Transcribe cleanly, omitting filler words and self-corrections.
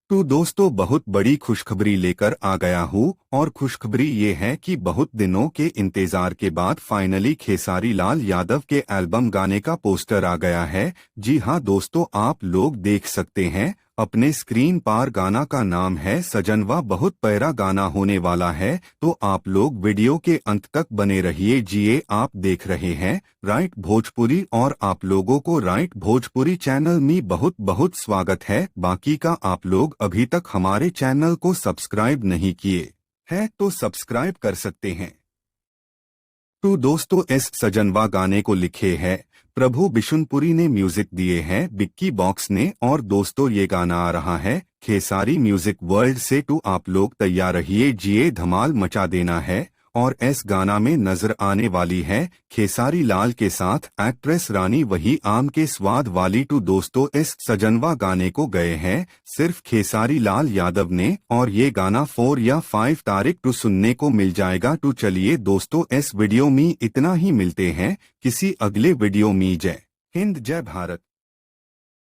तो दोस्तों बहुत बड़ी खुशखबरी लेकर आ गया हूँ और खुशखबरी ये है कि बहुत दिनों के इंतजार के बाद फाइनली खेसारी लाल यादव के एल्बम गाने का पोस्टर आ गया है। जी हाँ दोस्तों, आप लोग देख सकते हैं अपने स्क्रीन पर। गाना का नाम है सजनवा। बहुत प्यारा गाना होने वाला है, तो आप लोग वीडियो के अंत तक बने रहिए। जिए आप देख रहे हैं राइट भोजपुरी और आप लोगों को राइट भोजपुरी चैनल में बहुत बहुत स्वागत है। बाकी का आप लोग अभी तक हमारे चैनल को सब्सक्राइब नहीं किए हैं तो सब्सक्राइब कर सकते हैं। तो दोस्तों इस सजनवा गाने को लिखे है प्रभु बिशुनपुरी ने, म्यूजिक दिए हैं बिक्की बॉक्स ने। और दोस्तों ये गाना आ रहा है खेसारी म्यूजिक वर्ल्ड से। तो आप लोग तैयार रहिए, जिए धमाल मचा देना है। और इस गाना में नजर आने वाली है खेसारी लाल के साथ एक्ट्रेस रानी वही आम के स्वाद वाली। तो दोस्तों इस सजनवा गाने को गए हैं सिर्फ खेसारी लाल यादव ने, और ये गाना 4 या 5 तारीख को सुनने को मिल जाएगा। तो चलिए दोस्तों इस वीडियो में इतना ही, मिलते हैं किसी अगले वीडियो में। जय हिंद, जय भारत।